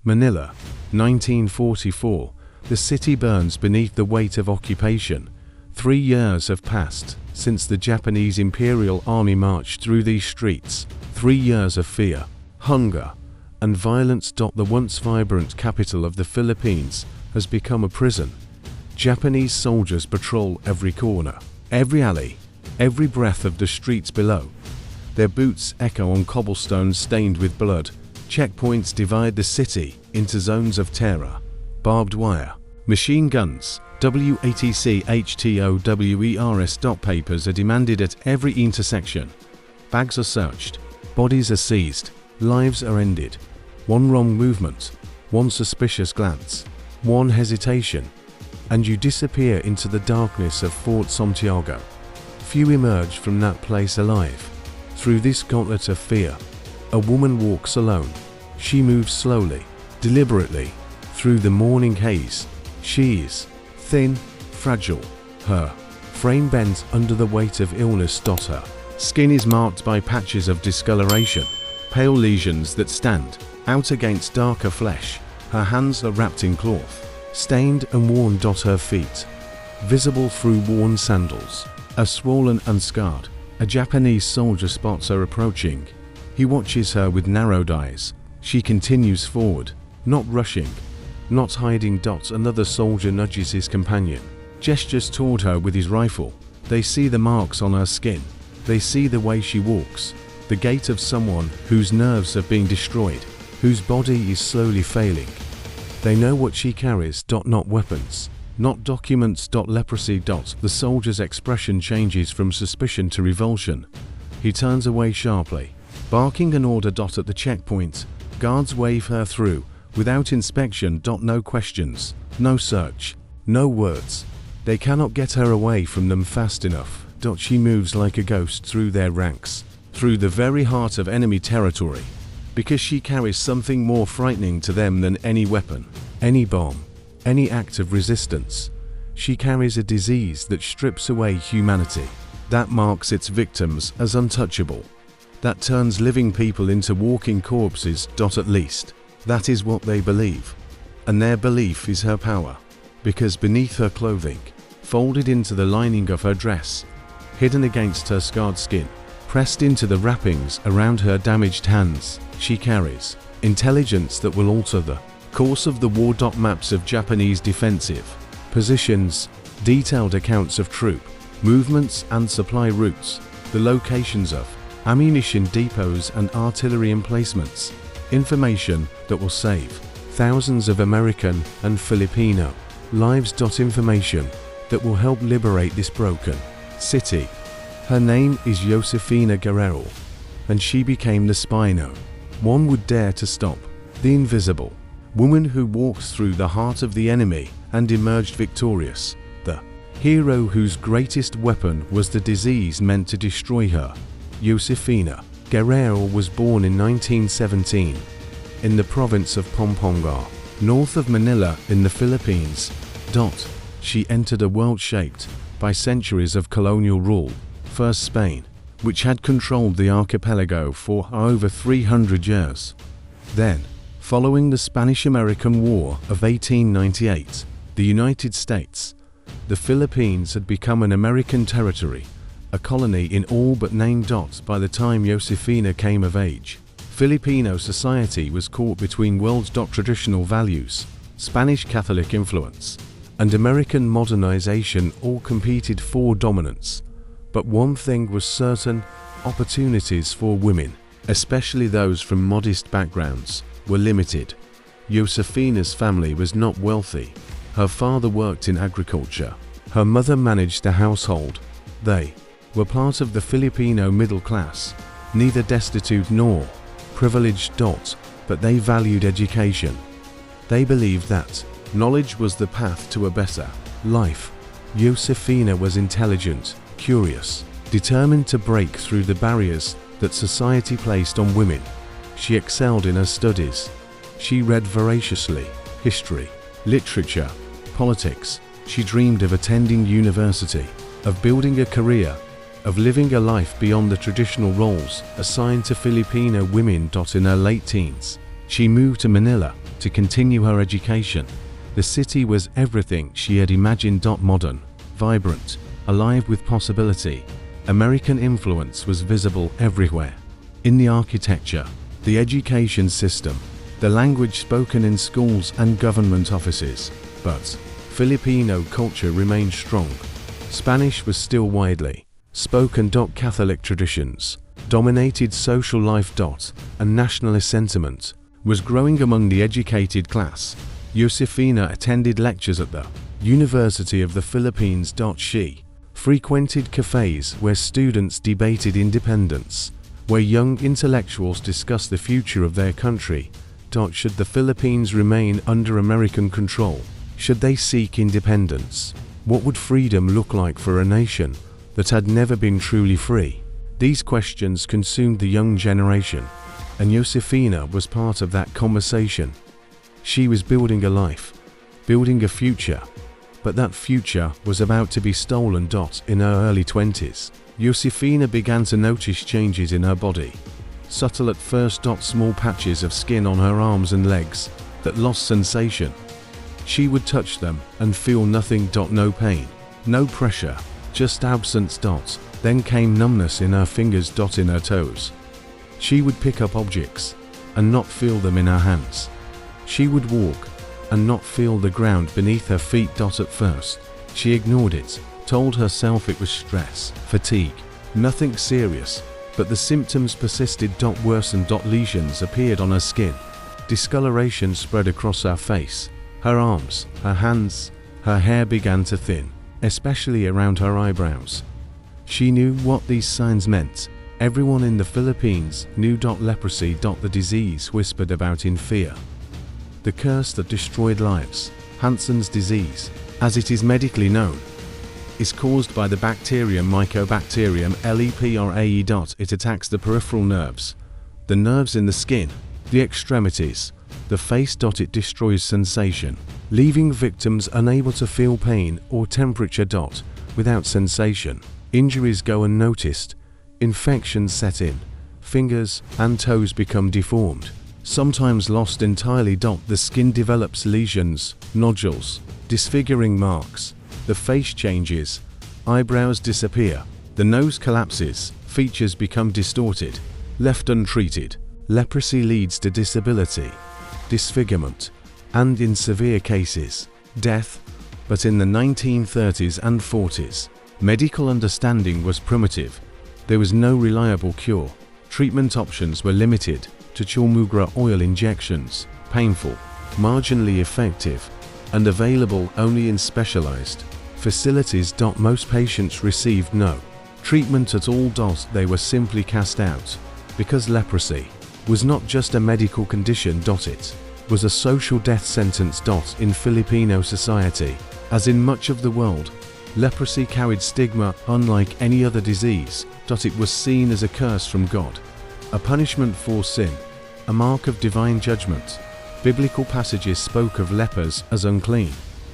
Manila, 1944. The city burns beneath the weight of occupation. 3 years have passed since the Japanese Imperial Army marched through these streets. 3 years of fear, hunger, and violence. The once vibrant capital of the Philippines has become a prison. Japanese soldiers patrol every corner, every alley, every breath of the streets below. Their boots echo on cobblestones stained with blood. Checkpoints divide the city into zones of terror. Barbed wire, machine guns, WATC HTOWERS. Papers are demanded at every intersection. Bags are searched, bodies are seized, lives are ended. One wrong movement, one suspicious glance, one hesitation, and you disappear into the darkness of Fort Santiago. Few emerge from that place alive. Through this gauntlet of fear, a woman walks alone. She moves slowly, deliberately, through the morning haze. She is thin, fragile. Her frame bends under the weight of illness. Her skin is marked by patches of discoloration, pale lesions that stand out against darker flesh. Her hands are wrapped in cloth, stained and worn. Her feet, visible through worn sandals, are swollen and scarred. A Japanese soldier spots her approaching. He watches her with narrowed eyes. She continues forward, not rushing, not hiding. Another soldier nudges his companion, gestures toward her with his rifle. They see the marks on her skin. They see the way she walks, the gait of someone whose nerves have been destroyed, whose body is slowly failing. They know what she carries. Not weapons, not documents. Leprosy. The soldier's expression changes from suspicion to revulsion. He turns away sharply, barking an order. At the checkpoint, guards wave her through, without inspection. No questions, no search, no words. They cannot get her away from them fast enough. She moves like a ghost through their ranks, through the very heart of enemy territory, because she carries something more frightening to them than any weapon, any bomb, any act of resistance. She carries a disease that strips away humanity, that marks its victims as untouchable, that turns living people into walking corpses. At least, that is what they believe. And their belief is her power, because beneath her clothing, folded into the lining of her dress, hidden against her scarred skin, pressed into the wrappings around her damaged hands, she carries intelligence that will alter the course of the war. Maps of Japanese defensive positions, detailed accounts of troop movements and supply routes, the locations of ammunition depots and artillery emplacements, information that will save thousands of American and Filipino lives. Information that will help liberate this broken city. Her name is Josefina Guerrero, and she became the spy no one would dare to stop, the invisible woman who walked through the heart of the enemy and emerged victorious, the hero whose greatest weapon was the disease meant to destroy her. Josefina Guerrero was born in 1917 in the province of Pampanga, north of Manila in the Philippines. She entered a world shaped by centuries of colonial rule. First Spain, which had controlled the archipelago for over 300 years. Then, following the Spanish-American War of 1898, the United States, the Philippines had become an American territory, a colony in all but name. By the time Josefina came of age, Filipino society was caught between world. Traditional values, Spanish Catholic influence, and American modernization all competed for dominance. But one thing was certain: opportunities for women, especially those from modest backgrounds, were limited. Josefina's family was not wealthy. Her father worked in agriculture. Her mother managed a household. They were part of the Filipino middle class, neither destitute nor privileged. But they valued education. They believed that knowledge was the path to a better life. Josefina was intelligent, curious, determined to break through the barriers that society placed on women. She excelled in her studies. She read voraciously: history, literature, politics. She dreamed of attending university, of building a career, of living a life beyond the traditional roles assigned to Filipino women. In her late teens, she moved to Manila, to continue her education. The city was everything she had imagined. Modern, vibrant, alive with possibility. American influence was visible everywhere. In the architecture, the education system, the language spoken in schools and government offices. But Filipino culture remained strong. Spanish was still widely spoken. Catholic traditions dominated social life. And nationalist sentiment was growing among the educated class. Josefina attended lectures at the University of the Philippines. She frequented cafes where students debated independence, where young intellectuals discussed the future of their country. Should the Philippines remain under American control? Should they seek independence? What would freedom look like for a nation that had never been truly free? These questions consumed the young generation, and Josefina was part of that conversation. She was building a life, building a future, but that future was about to be stolen. In her early 20s, Josefina began to notice changes in her body. Subtle at first. Small patches of skin on her arms and legs that lost sensation. She would touch them and feel nothing. No pain, no pressure, just absence. Then came numbness in her fingers. In her toes. She would pick up objects and not feel them in her hands. She would walk and not feel the ground beneath her feet. At first, she ignored it, told herself it was stress, fatigue, nothing serious, but the symptoms persisted. Worsened. Lesions appeared on her skin. Discoloration spread across her face, her arms, her hands. Her hair began to thin, especially around her eyebrows. She knew what these signs meant. Everyone in the Philippines knew. Leprosy. The disease whispered about in fear. The curse that destroyed lives. Hansen's disease, as it is medically known, is caused by the bacterium Mycobacterium leprae. It attacks the peripheral nerves, the nerves in the skin, the extremities, the face. It destroys sensation, leaving victims unable to feel pain or temperature. Without sensation, injuries go unnoticed, infections set in, fingers and toes become deformed, sometimes lost entirely. The skin develops lesions, nodules, disfiguring marks. The face changes, eyebrows disappear, the nose collapses, features become distorted. Left untreated, leprosy leads to disability, disfigurement, and in severe cases, death. But in the 1930s and 40s, medical understanding was primitive. There was no reliable cure. Treatment options were limited to chaulmoogra oil injections, painful, marginally effective, and available only in specialized facilities. Most patients received no treatment at all. They were simply cast out, because leprosy was not just a medical condition. It was a social death sentence. In Filipino society, as in much of the world, leprosy carried stigma unlike any other disease. It was seen as a curse from God, a punishment for sin, a mark of divine judgment. Biblical passages spoke of lepers as unclean,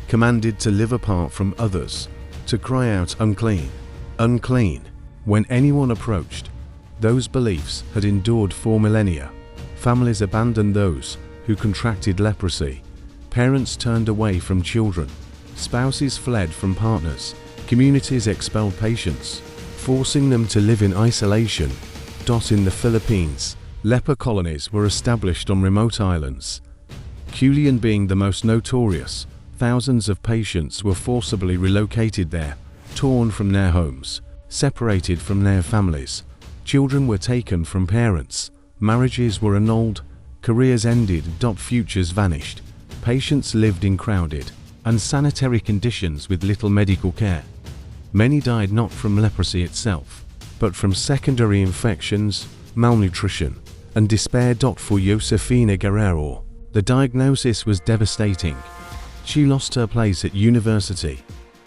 commanded to live apart from others, to cry out unclean, unclean, when anyone approached. Those beliefs had endured for millennia. Families abandoned those who contracted leprosy. Parents turned away from children. Spouses fled from partners. Communities expelled patients, forcing them to live in isolation. In the Philippines, leper colonies were established on remote islands, Culion being the most notorious. Thousands of patients were forcibly relocated there, torn from their homes, separated from their families. Children were taken from parents, marriages were annulled, careers ended. Futures vanished. Patients lived in crowded, unsanitary conditions with little medical care. Many died not from leprosy itself, but from secondary infections, malnutrition, and despair. For Josefina Guerrero, the diagnosis was devastating. She lost her place at university.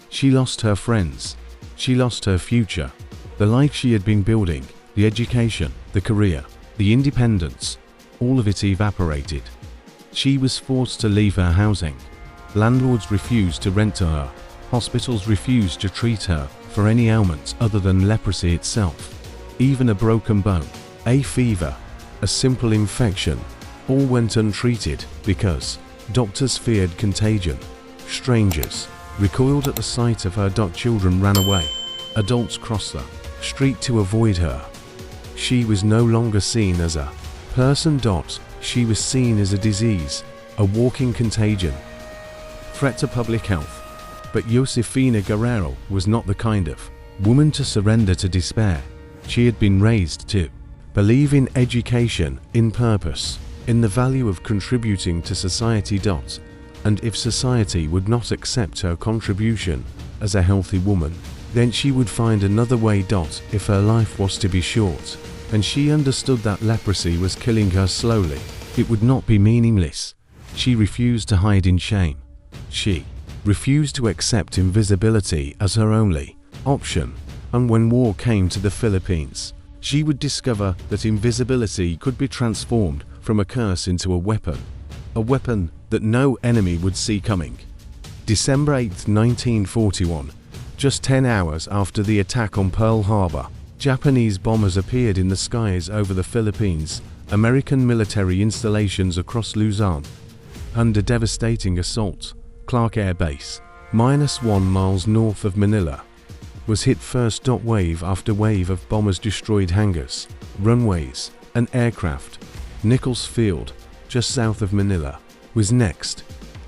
She lost her friends. She lost her future. The life she had been building, the education, the career, the independence, all of it evaporated. She was forced to leave her housing. Landlords refused to rent to her. Hospitals refused to treat her for any ailments other than leprosy itself. Even a broken bone, a fever, a simple infection, All went untreated because doctors feared contagion. Strangers recoiled at the sight of her. Children ran away. Adults crossed the street to avoid her. She was no longer seen as a person. She was seen as a disease, a walking contagion, threat to public health. But Josefina Guerrero was not the kind of woman to surrender to despair. She had been raised to believe in education, in purpose, in the value of contributing to society. And if society would not accept her contribution as a healthy woman, then she would find another way. If her life was to be short, and she understood that leprosy was killing her slowly, it would not be meaningless. She refused to hide in shame. She refused to accept invisibility as her only option. And when war came to the Philippines, she would discover that invisibility could be transformed from a curse into a weapon that no enemy would see coming. December 8, 1941, just 10 hours after the attack on Pearl Harbor, Japanese bombers appeared in the skies over the Philippines, American military installations across Luzon. Under devastating assault, Clark Air Base, -1 miles north of Manila, was hit first. Wave after wave of bombers destroyed hangars, runways, and aircraft. Nichols Field, just south of Manila, was next.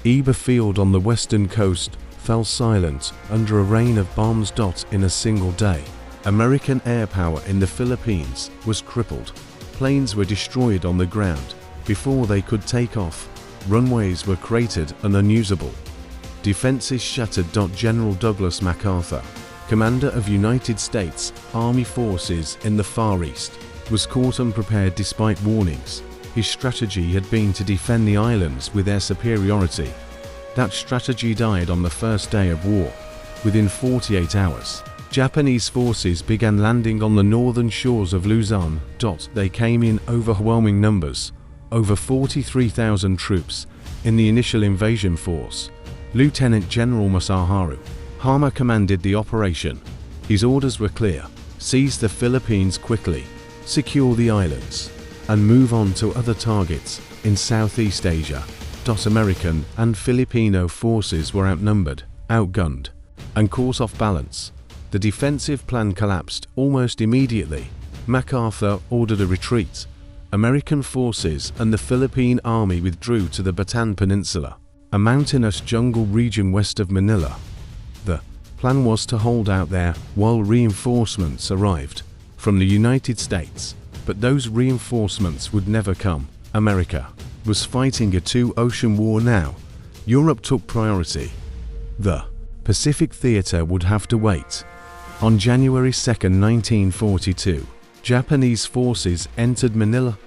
Iba Field on the western coast fell silent under a rain of bombs. In a single day, American air power in the Philippines was crippled. Planes were destroyed on the ground before they could take off. Runways were cratered and unusable. Defenses shattered. General Douglas MacArthur, commander of United States Army forces in the Far East, was caught unprepared despite warnings. His strategy had been to defend the islands with air superiority. That strategy died on the first day of war. Within 48 hours, Japanese forces began landing on the northern shores of Luzon. They came in overwhelming numbers, over 43,000 troops in the initial invasion force. Lieutenant General Masaharu Hama commanded the operation. His orders were clear: seize the Philippines quickly, secure the islands, and move on to other targets in Southeast Asia. American and Filipino forces were outnumbered, outgunned, and caught off balance. The defensive plan collapsed almost immediately. MacArthur ordered a retreat. American forces and the Philippine Army withdrew to the Bataan Peninsula, a mountainous jungle region west of Manila. The plan was to hold out there while reinforcements arrived from the United States, but those reinforcements would never come. America was fighting a two-ocean war now. Europe took priority. The Pacific theater would have to wait. On January 2, 1942, Japanese forces entered Manila.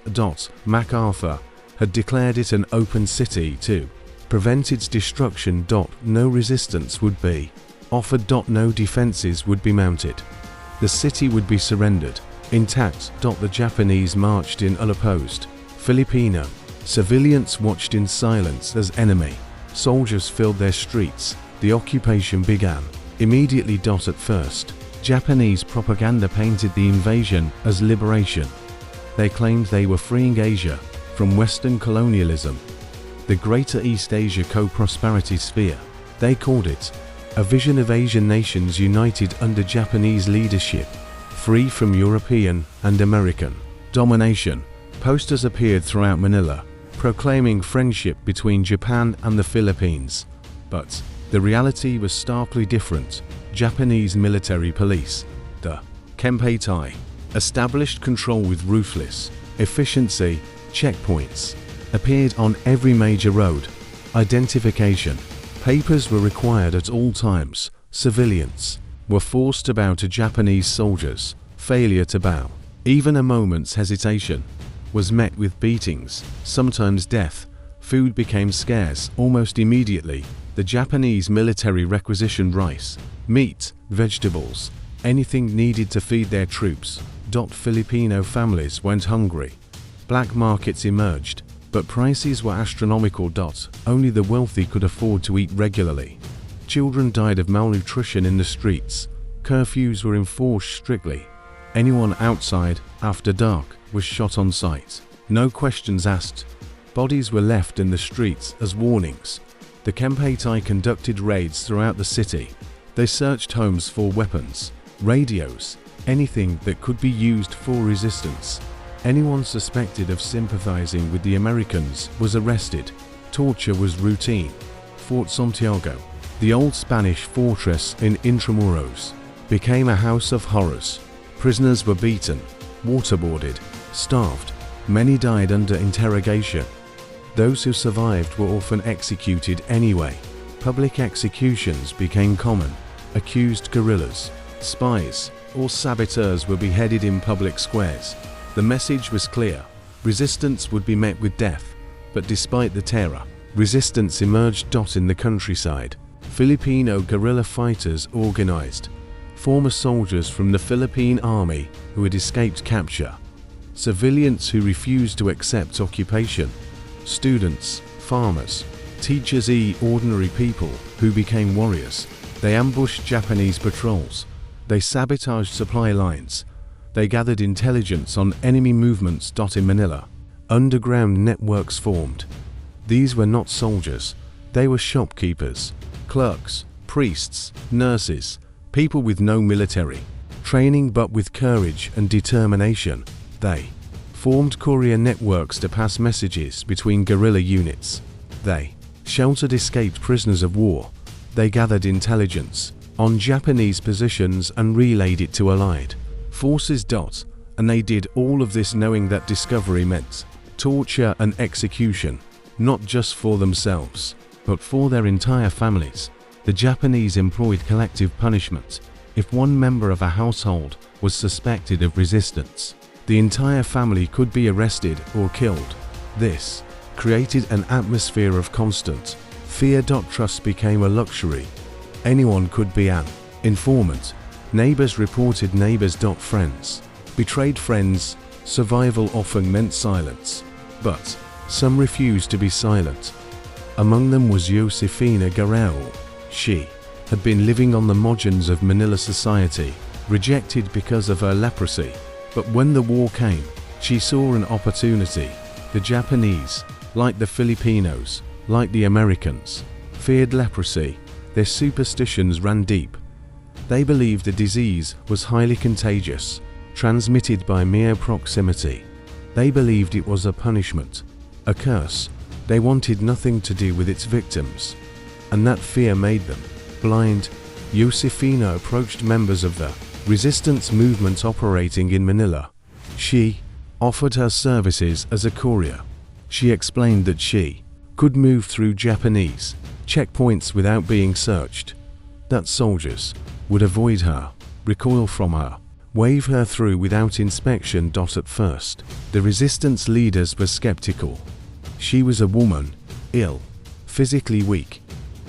MacArthur had declared it an open city to prevent its destruction. No resistance would be offered. No defenses would be mounted. The city would be surrendered intact. The Japanese marched in unopposed. Filipino civilians watched in silence as enemy soldiers filled their streets. The occupation began immediately. At first, Japanese propaganda painted the invasion as liberation. They claimed they were freeing Asia from Western colonialism, the Greater East Asia Co-Prosperity Sphere. They called it a vision of Asian nations united under Japanese leadership, free from European and American domination. Posters appeared throughout Manila, proclaiming friendship between Japan and the Philippines. But the reality was starkly different. Japanese military police, the Kempeitai, established control with ruthless efficiency. Checkpoints appeared on every major road. Identification papers were required at all times. Civilians were forced to bow to Japanese soldiers. Failure to bow, even a moment's hesitation, was met with beatings, sometimes death. Food became scarce almost immediately. The Japanese military requisitioned rice, meat, vegetables, anything needed to feed their troops. Filipino families went hungry. Black markets emerged, but prices were astronomical. Only the wealthy could afford to eat regularly. Children died of malnutrition in the streets. Curfews were enforced strictly. Anyone outside after dark was shot on sight. No questions asked. Bodies were left in the streets as warnings. The Kempeitai conducted raids throughout the city. They searched homes for weapons, radios, anything that could be used for resistance. Anyone suspected of sympathizing with the Americans was arrested. Torture was routine. Fort Santiago, the old Spanish fortress in Intramuros, became a house of horrors. Prisoners were beaten, waterboarded, starved. Many died under interrogation. Those who survived were often executed anyway. Public executions became common. Accused guerrillas, spies, or saboteurs were beheaded in public squares. The message was clear: resistance would be met with death. But despite the terror, resistance emerged. In the countryside, Filipino guerrilla fighters organized. Former soldiers from the Philippine Army who had escaped capture. Civilians who refused to accept occupation. Students, farmers, teachers, ordinary people who became warriors. They ambushed Japanese patrols. They sabotaged supply lines. They gathered intelligence on enemy movements. In Manila, underground networks formed. These were not soldiers. They were shopkeepers, clerks, priests, nurses, people with no military training but with courage and determination. They formed courier networks to pass messages between guerrilla units. They sheltered escaped prisoners of war. They gathered intelligence on Japanese positions and relayed it to Allied forces. And they did all of this knowing that discovery meant torture and execution, not just for themselves, but for their entire families. The Japanese employed collective punishment. If one member of a household was suspected of resistance, the entire family could be arrested or killed. This created an atmosphere of constant fear. Trust became a luxury. Anyone could be an informant. Neighbors reported neighbors. Friends betrayed friends. Survival often meant silence, but some refused to be silent. Among them was Josefina Guerrero. She had been living on the margins of Manila society, rejected because of her leprosy. But when the war came, she saw an opportunity. The Japanese, like the Filipinos, like the Americans, feared leprosy. Their superstitions ran deep. They believed the disease was highly contagious, transmitted by mere proximity. They believed it was a punishment, a curse. They wanted nothing to do with its victims, and that fear made them blind. Josefina approached members of the resistance movement operating in Manila. She offered her services as a courier. She explained that she could move through Japanese checkpoints without being searched, that soldiers would avoid her, recoil from her, wave her through without inspection. At first, the resistance leaders were skeptical. She was a woman, ill, physically weak.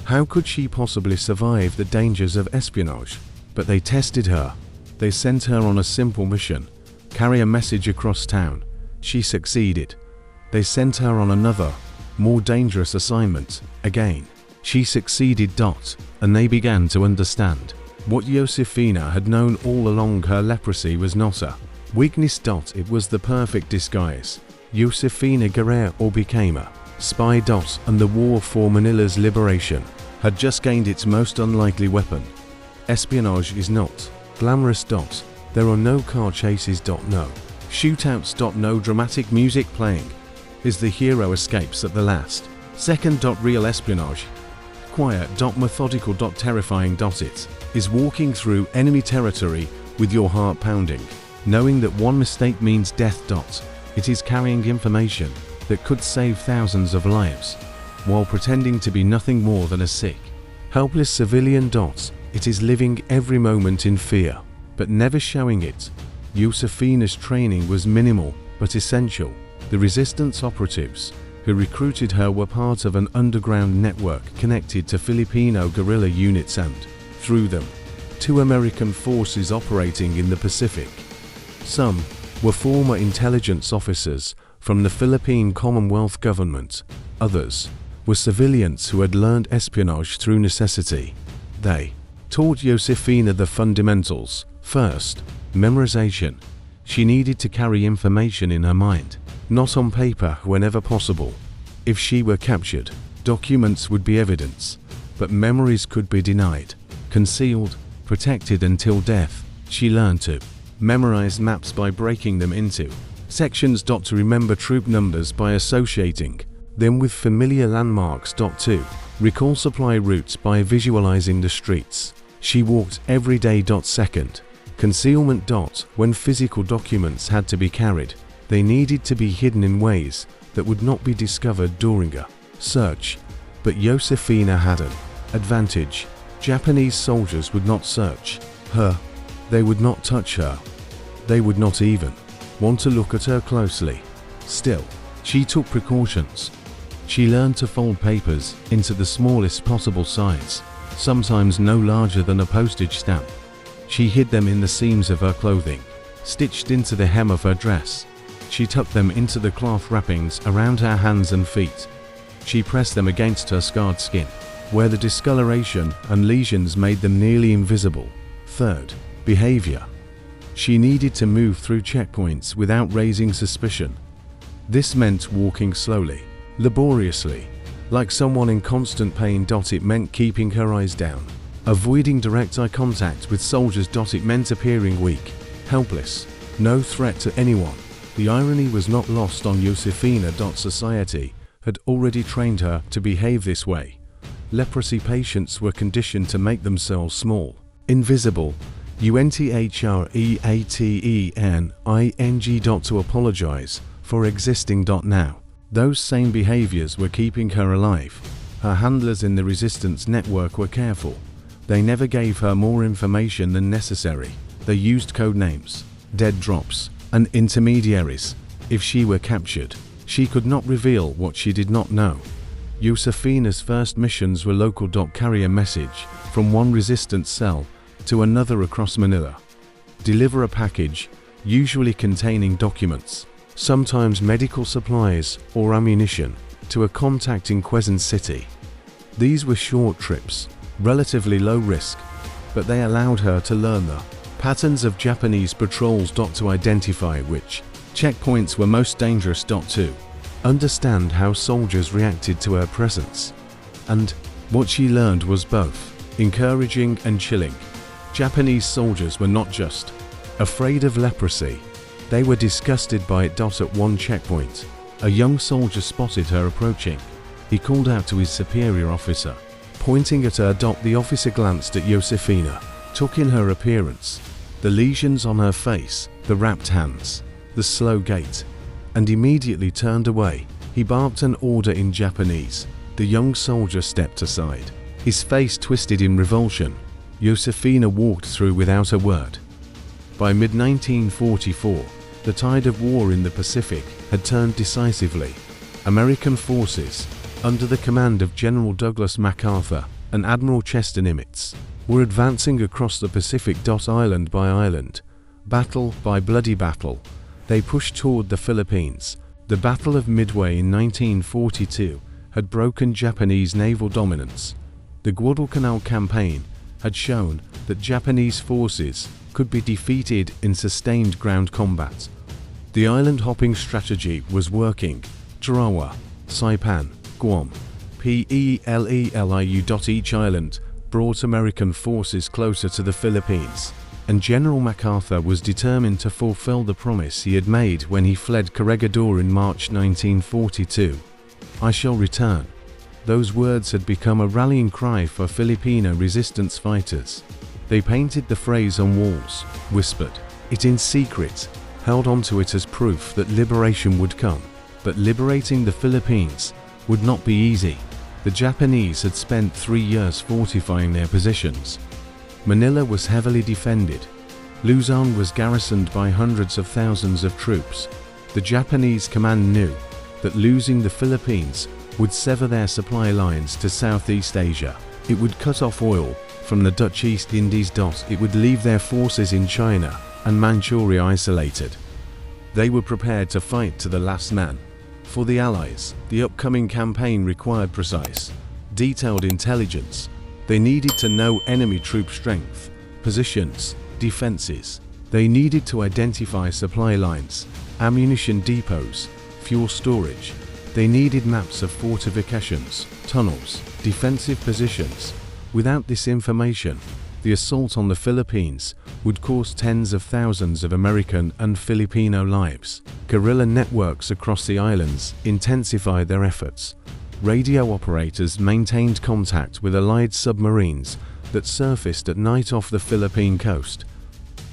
How could she possibly survive the dangers of espionage? But they tested her. They sent her on a simple mission: carry a message across town. She succeeded. They sent her on another, more dangerous assignment. Again, she succeeded. And they began to understand what Josefina had known all along: her leprosy was not a weakness. It was the perfect disguise. Josefina Guerrero became a spy. And the war for Manila's liberation had just gained its most unlikely weapon. Espionage is not glamorous. There are no car chases. No shootouts. No dramatic music playing. Is the hero escapes at the last second. Real espionage, quiet. Methodical. Terrifying. It is walking through enemy territory with your heart pounding, knowing that one mistake means death. It is carrying information that could save thousands of lives, while pretending to be nothing more than a sick, helpless civilian. It is living every moment in fear, but never showing it. Josefina's training was minimal, but essential. The resistance operatives who recruited her were part of an underground network connected to Filipino guerrilla units and, through them, to American forces operating in the Pacific. Some were former intelligence officers from the Philippine Commonwealth government. Others were civilians who had learned espionage through necessity. They taught Josefina the fundamentals. First, memorization. She needed to carry information in her mind, not on paper whenever possible. If she were captured, documents would be evidence, but memories could be denied, concealed, protected until death. She learned to memorize maps by breaking them into sections. To remember troop numbers by associating them with familiar landmarks. To recall supply routes by visualizing the streets she walked every day. Second, concealment. When physical documents had to be carried, they needed to be hidden in ways that would not be discovered during a search. But Josefina had an advantage. Japanese soldiers would not search her. They would not touch her. They would not even want to look at her closely. Still, she took precautions. She learned to fold papers into the smallest possible size, sometimes no larger than a postage stamp. She hid them in the seams of her clothing, stitched into the hem of her dress. She tucked them into the cloth wrappings around her hands and feet. She pressed them against her scarred skin, where the discoloration and lesions made them nearly invisible. Third, behavior. She needed to move through checkpoints without raising suspicion. This meant walking slowly, laboriously, like someone in constant pain. It meant keeping her eyes down, avoiding direct eye contact with soldiers. It meant appearing weak, helpless, no threat to anyone. The irony was not lost on Josefina. Society had already trained her to behave this way. Leprosy patients were conditioned to make themselves small, invisible, unthreatening, to apologize for existing. Now, those same behaviors were keeping her alive. Her handlers in the resistance network were careful. They never gave her more information than necessary. They used code names, dead drops, and intermediaries. If she were captured, she could not reveal what she did not know. Josefina's first missions were local. Carry a message from one resistance cell to another across Manila. Deliver a package, usually containing documents, sometimes medical supplies or ammunition, to a contact in Quezon City. These were short trips, relatively low risk, but they allowed her to learn the patterns of Japanese patrols. To identify which checkpoints were most dangerous. To understand how soldiers reacted to her presence. And what she learned was both encouraging and chilling. Japanese soldiers were not just afraid of leprosy, they were disgusted by it. At one checkpoint, a young soldier spotted her approaching. He called out to his superior officer, pointing at her. The officer glanced at Josefina, took in her appearance, the lesions on her face, the wrapped hands, the slow gait, and immediately turned away. He barked an order in Japanese. The young soldier stepped aside, his face twisted in revulsion. Josefina walked through without a word. By mid-1944, the tide of war in the Pacific had turned decisively. American forces, under the command of General Douglas MacArthur and Admiral Chester Nimitz, were advancing across the Pacific. Island by island, battle by bloody battle, they pushed toward the Philippines. The Battle of Midway in 1942 had broken Japanese naval dominance. The Guadalcanal campaign had shown that Japanese forces could be defeated in sustained ground combat. The island-hopping strategy was working. Tarawa, Saipan, Guam, Peleliu. Each island brought American forces closer to the Philippines, and General MacArthur was determined to fulfill the promise he had made when he fled Corregidor in March 1942. "I shall return." Those words had become a rallying cry for Filipino resistance fighters. They painted the phrase on walls, whispered it in secret, held onto it as proof that liberation would come. But liberating the Philippines would not be easy. The Japanese had spent 3 years fortifying their positions. Manila was heavily defended. Luzon was garrisoned by hundreds of thousands of troops. The Japanese command knew that losing the Philippines would sever their supply lines to Southeast Asia. It would cut off oil from the Dutch East Indies. It would leave their forces in China and Manchuria isolated. They were prepared to fight to the last man. For the Allies, the upcoming campaign required precise, detailed intelligence. They needed to know enemy troop strength, positions, defenses. They needed to identify supply lines, ammunition depots, fuel storage. They needed maps of fortifications, tunnels, defensive positions. Without this information, the assault on the Philippines would cost tens of thousands of American and Filipino lives. Guerrilla networks across the islands intensified their efforts. Radio operators maintained contact with Allied submarines that surfaced at night off the Philippine coast.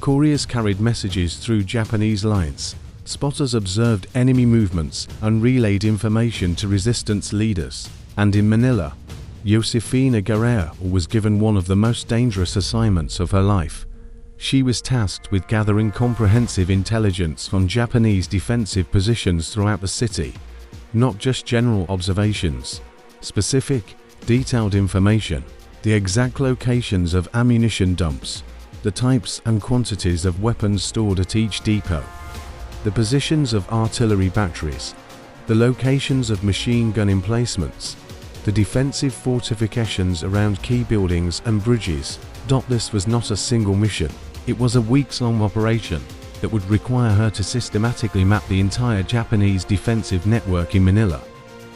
Couriers carried messages through Japanese lines. Spotters observed enemy movements and relayed information to resistance leaders. And in Manila, Josefina Guerrero was given one of the most dangerous assignments of her life. She was tasked with gathering comprehensive intelligence on Japanese defensive positions throughout the city. Not just general observations, specific, detailed information, the exact locations of ammunition dumps, the types and quantities of weapons stored at each depot, the positions of artillery batteries, the locations of machine gun emplacements, the defensive fortifications around key buildings and bridges. This was not a single mission, it was a weeks-long operation that would require her to systematically map the entire Japanese defensive network in Manila.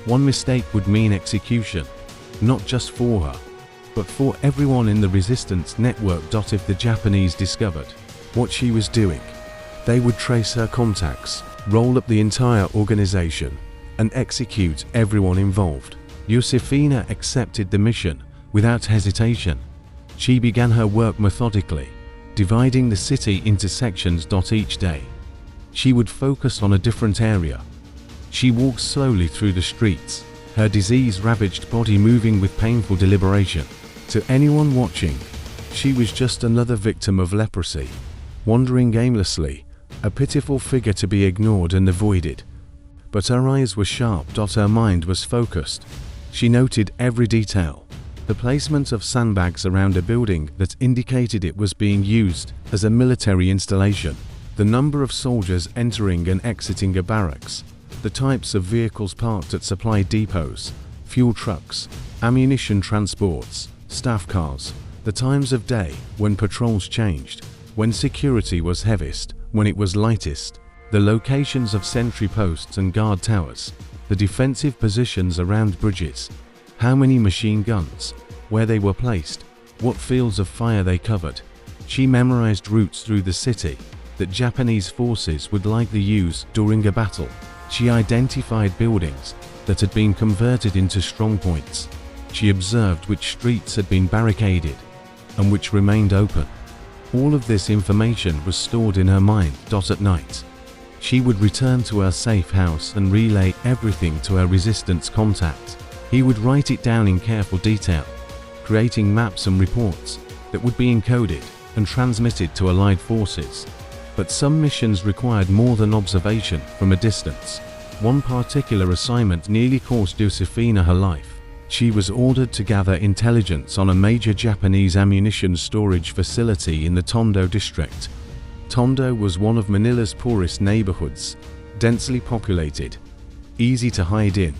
One mistake would mean execution, not just for her, but for everyone in the resistance network. If the Japanese discovered what she was doing, they would trace her contacts, roll up the entire organization, and execute everyone involved. Josefina accepted the mission without hesitation. She began her work methodically, dividing the city into sections. Each day, she would focus on a different area. She walked slowly through the streets, her disease-ravaged body moving with painful deliberation. To anyone watching, she was just another victim of leprosy, wandering aimlessly, a pitiful figure to be ignored and avoided. But her eyes were sharp. Her mind was focused. She noted every detail. The placement of sandbags around a building that indicated it was being used as a military installation. The number of soldiers entering and exiting a barracks. The types of vehicles parked at supply depots, fuel trucks, ammunition transports, staff cars. The times of day when patrols changed, when security was heaviest, when it was lightest. The locations of sentry posts and guard towers. The defensive positions around bridges, how many machine guns, where they were placed, what fields of fire they covered. She memorized routes through the city that Japanese forces would likely use during a battle. She identified buildings that had been converted into strongpoints. She observed which streets had been barricaded and which remained open. All of this information was stored in her mind. At night, she would return to her safe house and relay everything to her resistance contact. He would write it down in careful detail, creating maps and reports that would be encoded and transmitted to Allied forces. But some missions required more than observation from a distance. One particular assignment nearly cost Josefina her life. She was ordered to gather intelligence on a major Japanese ammunition storage facility in the Tondo district. Tondo was one of Manila's poorest neighborhoods, densely populated, easy to hide in,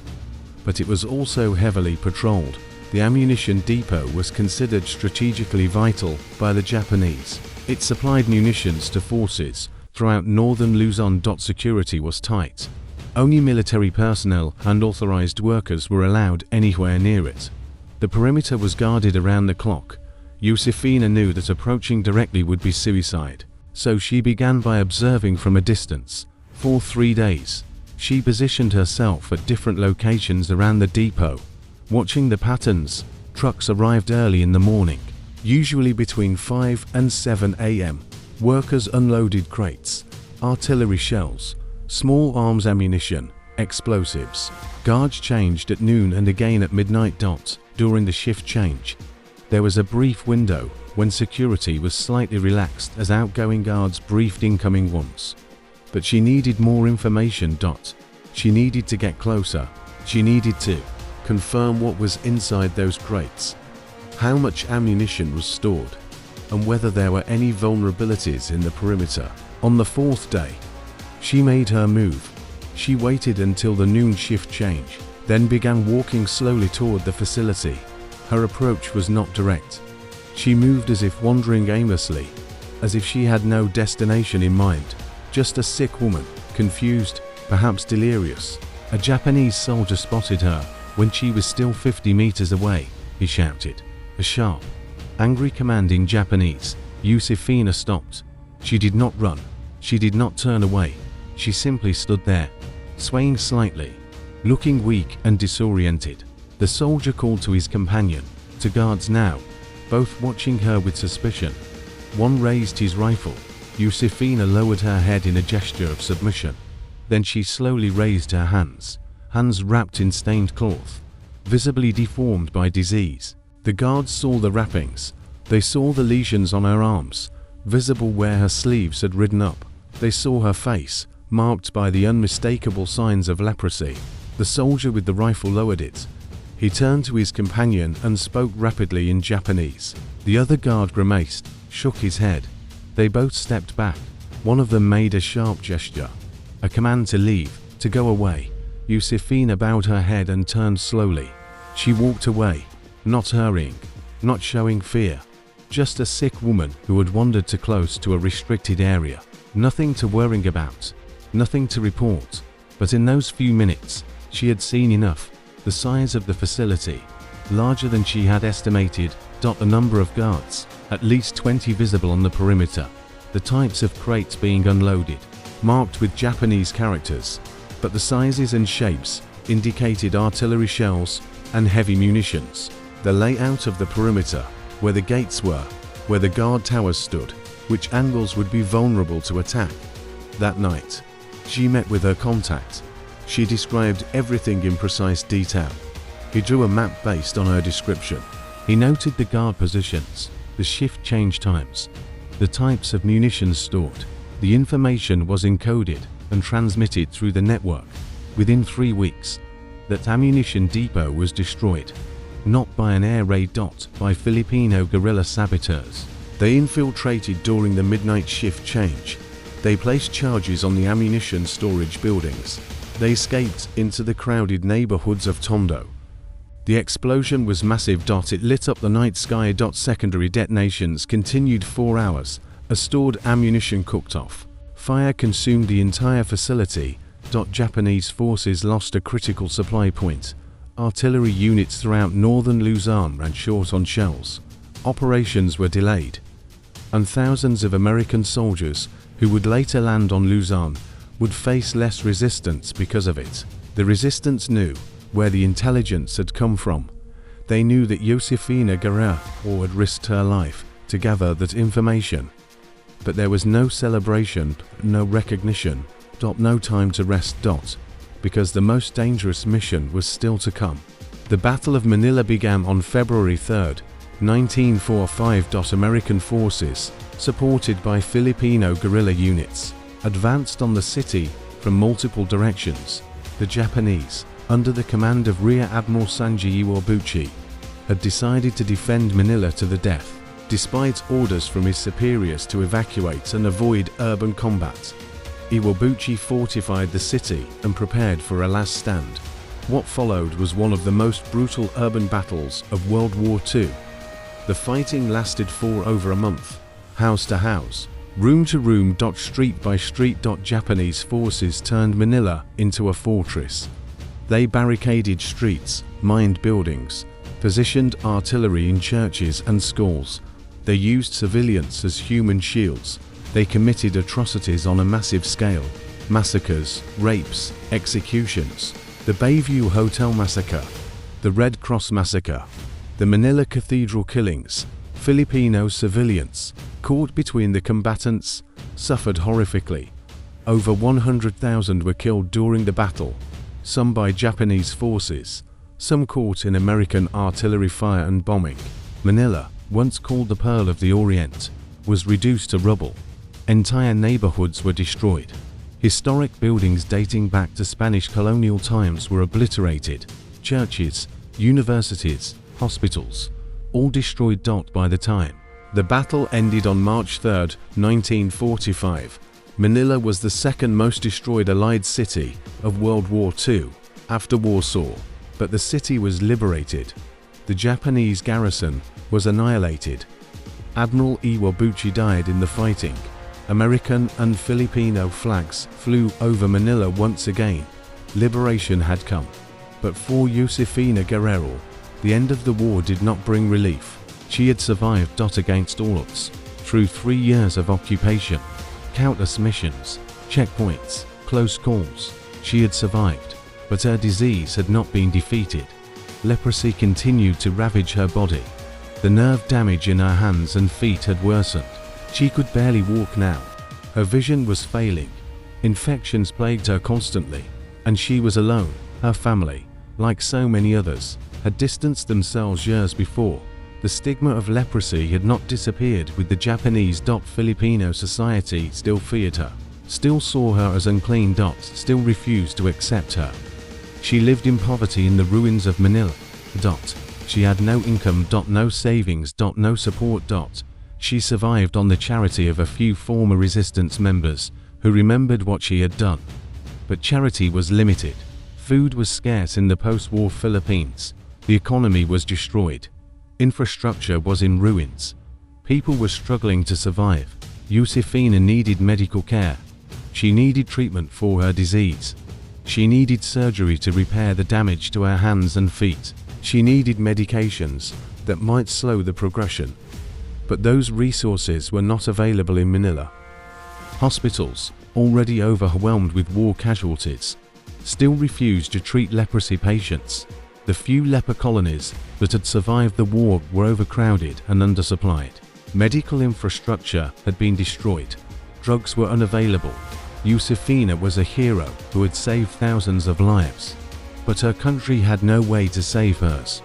but it was also heavily patrolled. The ammunition depot was considered strategically vital by the Japanese. It supplied munitions to forces throughout northern Luzon. Security was tight. Only military personnel and authorized workers were allowed anywhere near it. The perimeter was guarded around the clock. Josefina knew that approaching directly would be suicide, so she began by observing from a distance. For 3 days, she positioned herself at different locations around the depot, watching the patterns. Trucks arrived early in the morning, usually between 5 and 7 a.m. Workers unloaded crates, artillery shells, small arms ammunition, explosives. Guards changed at noon and again at midnight. During the shift change, there was a brief window when security was slightly relaxed as outgoing guards briefed incoming ones. But she needed more information. She needed to get closer. She needed to confirm what was inside those crates, how much ammunition was stored, and whether there were any vulnerabilities in the perimeter. On the 4th day, she made her move. She waited until the noon shift change, then began walking slowly toward the facility. Her approach was not direct. She moved as if wandering aimlessly, as if she had no destination in mind, just a sick woman, confused, perhaps delirious. A Japanese soldier spotted her when she was still 50 meters away, he shouted. A sharp, angry command in Japanese. Josefina stopped. She did not run. She did not turn away. She simply stood there, swaying slightly, looking weak and disoriented. The soldier called to his companion, to guards now, both watching her with suspicion. One raised his rifle. Josefina lowered her head in a gesture of submission. Then she slowly raised her hands wrapped in stained cloth, visibly deformed by disease. The guards saw the wrappings. They saw the lesions on her arms, visible where her sleeves had ridden up. They saw her face, marked by the unmistakable signs of leprosy. The soldier with the rifle lowered it. He turned to his companion and spoke rapidly in Japanese. The other guard grimaced, shook his head. They both stepped back. One of them made a sharp gesture, a command to leave, to go away. Josefina bowed her head and turned slowly. She walked away, not hurrying, not showing fear. Just a sick woman who had wandered too close to a restricted area. Nothing to worry about, nothing to report. But in those few minutes, she had seen enough. The size of the facility, larger than she had estimated. The number of guards, at least 20 visible on the perimeter. The types of crates being unloaded, marked with Japanese characters, but the sizes and shapes indicated artillery shells and heavy munitions. The layout of the perimeter, where the gates were, where the guard towers stood, which angles would be vulnerable to attack. That night, she met with her contact. She described everything in precise detail. He drew a map based on her description. He noted the guard positions, the shift change times, the types of munitions stored. The information was encoded and transmitted through the network. Within 3 weeks, that ammunition depot was destroyed, not by an air raid, by Filipino guerrilla saboteurs. They infiltrated during the midnight shift change. They placed charges on the ammunition storage buildings. They escaped into the crowded neighborhoods of Tondo. The explosion was massive. It lit up the night sky. Secondary detonations continued 4 hours. As stored ammunition cooked off, fire consumed the entire facility. Japanese forces lost a critical supply point. Artillery units throughout northern Luzon ran short on shells. Operations were delayed, and thousands of American soldiers who would later land on Luzon would face less resistance because of it. The resistance knew where the intelligence had come from. They knew that Josefina Guerrero had risked her life to gather that information. But there was no celebration, no recognition, no time to rest, because the most dangerous mission was still to come. The Battle of Manila began on February 3, 1945. American forces, supported by Filipino guerrilla units, advanced on the city from multiple directions. The Japanese, under the command of Rear Admiral Sanji Iwabuchi, had decided to defend Manila to the death, despite orders from his superiors to evacuate and avoid urban combat. Iwabuchi fortified the city and prepared for a last stand. What followed was one of the most brutal urban battles of World War II. The fighting lasted for over a month, house to house, room to room, street by street. Japanese forces turned Manila into a fortress. They barricaded streets, mined buildings, positioned artillery in churches and schools. They used civilians as human shields. They committed atrocities on a massive scale: massacres, rapes, executions. The Bayview Hotel Massacre, the Red Cross Massacre, the Manila Cathedral killings. Filipino civilians, caught between the combatants, suffered horrifically. Over 100,000 were killed during the battle, some by Japanese forces, some caught in American artillery fire and bombing. Manila, once called the Pearl of the Orient, was reduced to rubble. Entire neighborhoods were destroyed. Historic buildings dating back to Spanish colonial times were obliterated. Churches, universities, hospitals, all destroyed. By the time the battle ended on March 3, 1945, Manila was the second most destroyed Allied city of World War II, after Warsaw. But the city was liberated. The Japanese garrison was annihilated. Admiral Iwabuchi died in the fighting. American and Filipino flags flew over Manila once again. Liberation had come. But for Josefina Guerrero, the end of the war did not bring relief. She had survived against all odds. Through 3 years of occupation, countless missions, checkpoints, close calls, she had survived. But her disease had not been defeated. Leprosy continued to ravage her body. The nerve damage in her hands and feet had worsened. She could barely walk now. Her vision was failing. Infections plagued her constantly, and she was alone. Her family, like so many others, had distanced themselves years before. The stigma of leprosy had not disappeared with the Japanese. Filipino society still feared her, still saw her as unclean. Still refused to accept her. She lived in poverty in the ruins of Manila. She had no income. No savings. No support. She survived on the charity of a few former resistance members who remembered what she had done. But charity was limited. Food was scarce in the post-war Philippines. The economy was destroyed. Infrastructure was in ruins. People were struggling to survive. Josefina needed medical care. She needed treatment for her disease. She needed surgery to repair the damage to her hands and feet. She needed medications that might slow the progression. But those resources were not available in Manila. Hospitals, already overwhelmed with war casualties, still refused to treat leprosy patients. The few leper colonies that had survived the war were overcrowded and undersupplied. Medical infrastructure had been destroyed. Drugs were unavailable. Josefina was a hero who had saved thousands of lives. But her country had no way to save hers.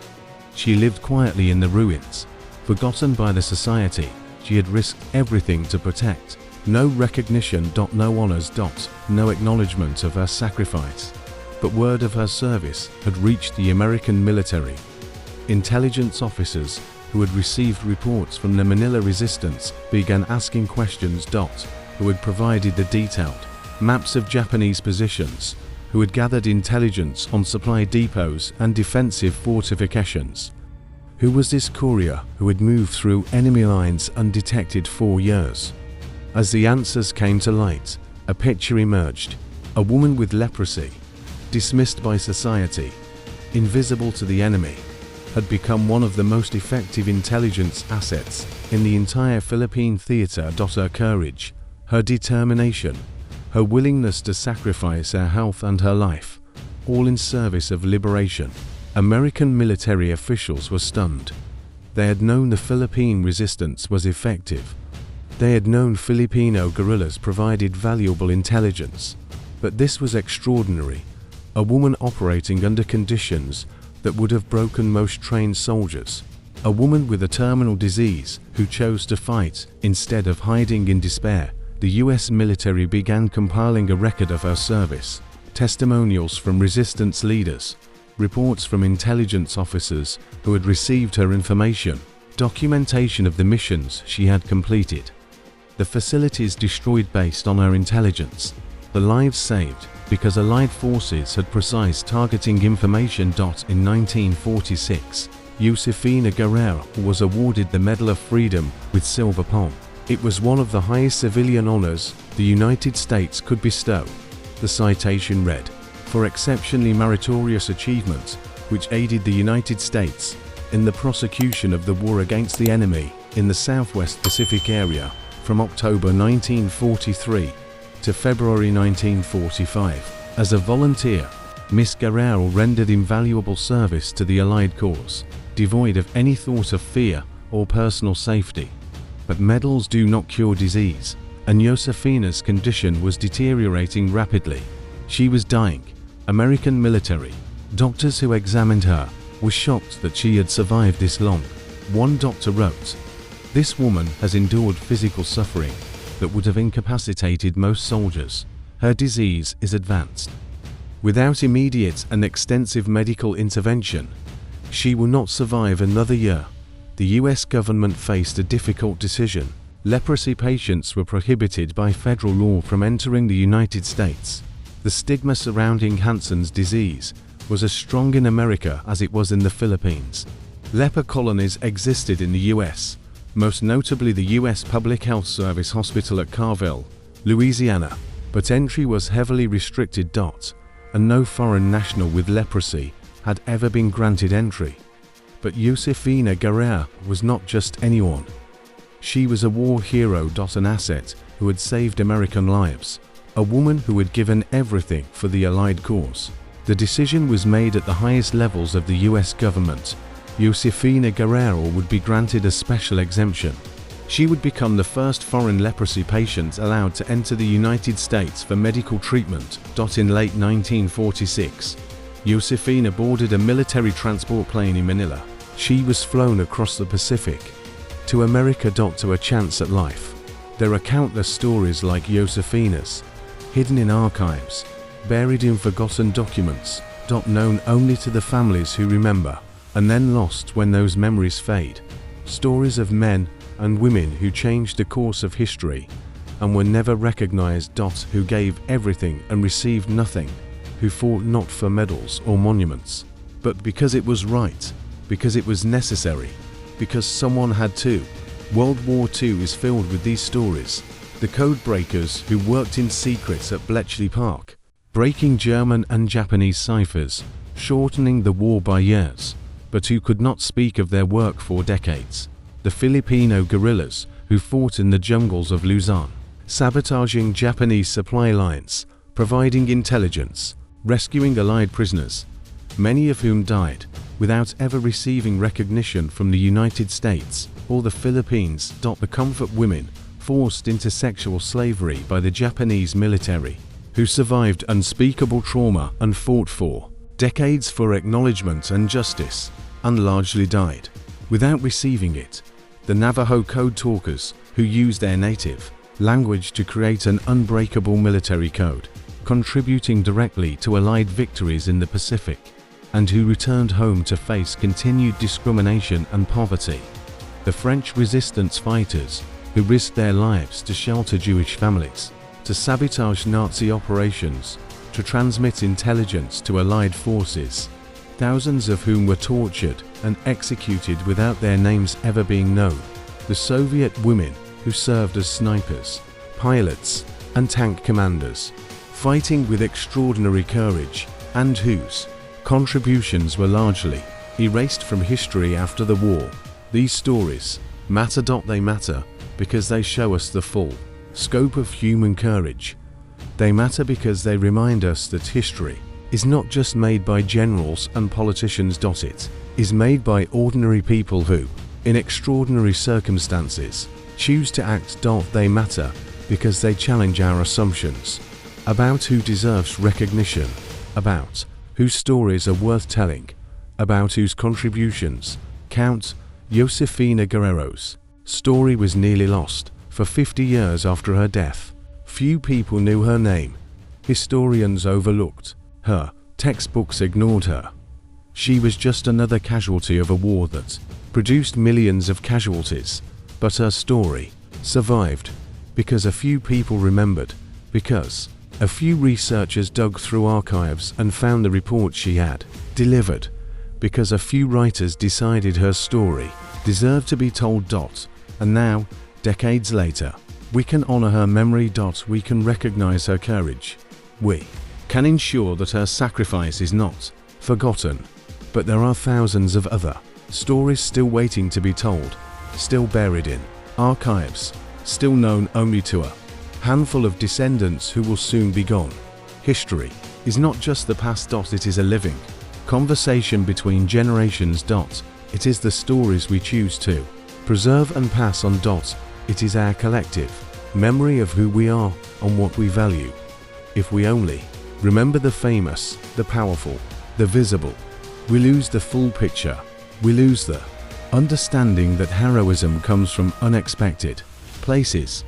She lived quietly in the ruins. Forgotten by the society, she had risked everything to protect. No recognition. No honors. No acknowledgement of her sacrifice. But word of her service had reached the American military. Intelligence officers who had received reports from the Manila resistance began asking questions. Who had provided the detailed maps of Japanese positions, who had gathered intelligence on supply depots and defensive fortifications. Who was this courier who had moved through enemy lines undetected for years? As the answers came to light, a picture emerged. A woman with leprosy, dismissed by society, invisible to the enemy, had become one of the most effective intelligence assets in the entire Philippine theater. Her courage, her determination, her willingness to sacrifice her health and her life, all in service of liberation. American military officials were stunned. They had known the Philippine resistance was effective. They had known Filipino guerrillas provided valuable intelligence. But this was extraordinary. A woman operating under conditions that would have broken most trained soldiers. A woman with a terminal disease who chose to fight instead of hiding in despair. The US military began compiling a record of her service. Testimonials from resistance leaders, reports from intelligence officers who had received her information, documentation of the missions she had completed. The facilities destroyed based on her intelligence. The lives saved because Allied forces had precise targeting information. In 1946, Josefina Guerrero was awarded the Medal of Freedom with silver palm. It was one of the highest civilian honors the United States could bestow. The citation read, "For exceptionally meritorious achievement, which aided the United States in the prosecution of the war against the enemy in the Southwest Pacific area from October 1943 to February 1945. As a volunteer, Miss Guerrero rendered invaluable service to the Allied cause, devoid of any thought of fear or personal safety. But medals do not cure disease, and Josefina's condition was deteriorating rapidly. She was dying. American military doctors who examined her were shocked that she had survived this long. One doctor wrote, "This woman has endured physical suffering that would have incapacitated most soldiers. Her disease is advanced. Without immediate and extensive medical intervention, she will not survive another year." The US government faced a difficult decision. Leprosy patients were prohibited by federal law from entering the United States. The stigma surrounding Hansen's disease was as strong in America as it was in the Philippines. Leper colonies existed in the US, most notably the US Public Health Service Hospital at Carville, Louisiana, but entry was heavily restricted. and no foreign national with leprosy had ever been granted entry. But Josefina Guerrero was not just anyone. She was a war hero, an asset who had saved American lives, a woman who had given everything for the Allied cause. The decision was made at the highest levels of the US government. Josefina Guerrero would be granted a special exemption. She would become the first foreign leprosy patient allowed to enter the United States for medical treatment. In late 1946, Josefina boarded a military transport plane in Manila. She was flown across the Pacific to America. To a chance at life. There are countless stories like Josefina's, hidden in archives, buried in forgotten documents, known only to the families who remember, and then lost when those memories fade. Stories of men and women who changed the course of history and were never recognized. Who gave everything and received nothing, who fought not for medals or monuments, but because it was right, because it was necessary, because someone had to. World War II is filled with these stories. The code breakers who worked in secret at Bletchley Park, breaking German and Japanese ciphers, shortening the war by years, but who could not speak of their work for decades. The Filipino guerrillas who fought in the jungles of Luzon, sabotaging Japanese supply lines, providing intelligence, rescuing Allied prisoners, many of whom died without ever receiving recognition from the United States or the Philippines. The comfort women forced into sexual slavery by the Japanese military, who survived unspeakable trauma and fought for decades for acknowledgement and justice, and largely died without receiving it. The Navajo code talkers who used their native language to create an unbreakable military code, contributing directly to Allied victories in the Pacific, and who returned home to face continued discrimination and poverty. The French resistance fighters who risked their lives to shelter Jewish families, to sabotage Nazi operations, to transmit intelligence to Allied forces, thousands of whom were tortured and executed without their names ever being known. The Soviet women who served as snipers, pilots, and tank commanders, fighting with extraordinary courage, and whose contributions were largely erased from history after the war. These stories matter. They matter because they show us the full scope of human courage. They matter because they remind us that history is not just made by generals and politicians. It is made by ordinary people who, in extraordinary circumstances, choose to act. They matter because they challenge our assumptions about who deserves recognition, about whose stories are worth telling, about whose contributions count. Josefina Guerrero's story was nearly lost. For 50 years after her death, few people knew her name. Historians overlooked her, textbooks ignored her. She was just another casualty of a war that produced millions of casualties. But her story survived because a few people remembered, because a few researchers dug through archives and found the report she had delivered, because a few writers decided her story deserved to be told. And now, decades later, we can honor her memory. We can recognize her courage. We can ensure that her sacrifice is not forgotten. But there are thousands of other stories still waiting to be told, still buried in archives, still known only to a handful of descendants who will soon be gone. History is not just the past. It is a living conversation between generations. It is the stories we choose to preserve and pass on. It is our collective memory of who we are and what we value. If we only remember the famous, the powerful, the visible, we lose the full picture. We lose the understanding that heroism comes from unexpected places.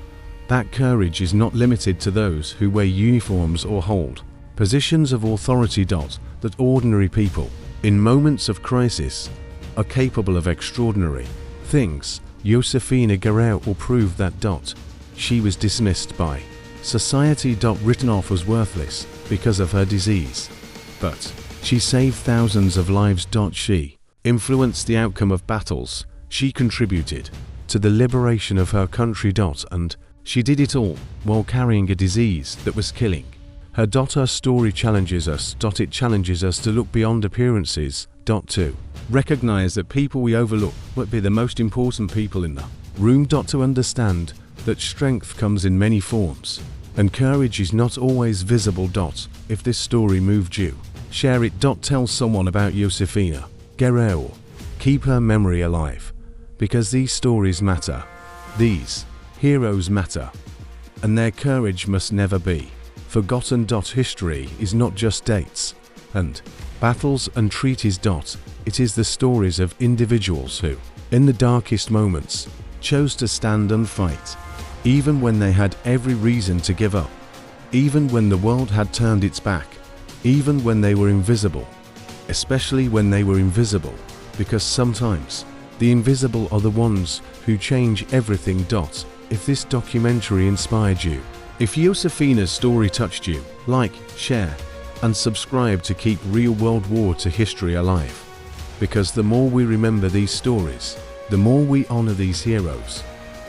That courage is not limited to those who wear uniforms or hold positions of authority. That ordinary people, in moments of crisis, are capable of extraordinary things. Josefina Guerrero will prove that. She was dismissed by society. Written off as worthless because of her disease. But she saved thousands of lives. She influenced the outcome of battles. She contributed to the liberation of her country. And she did it all while carrying a disease that was killing Her story challenges us. It challenges us to look beyond appearances. 2. Recognize that people we overlook might be the most important people in the room. To understand that strength comes in many forms, and courage is not always visible. If this story moved you, share it. Tell someone about Josefina Guerrero. Keep her memory alive, because these stories matter. These heroes matter, and their courage must never be forgotten. History is not just dates and battles and treaties. It is the stories of individuals who, in the darkest moments, chose to stand and fight, even when they had every reason to give up, even when the world had turned its back, even when they were invisible, especially when they were invisible, because sometimes the invisible are the ones who change everything. If this documentary inspired you, if Josefina's story touched you, like, share, and subscribe to keep real World War II history alive. Because the more we remember these stories, the more we honor these heroes,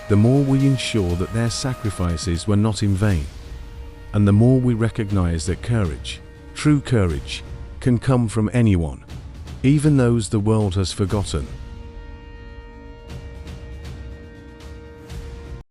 the more we ensure that their sacrifices were not in vain, and the more we recognize that courage, true courage, can come from anyone, even those the world has forgotten.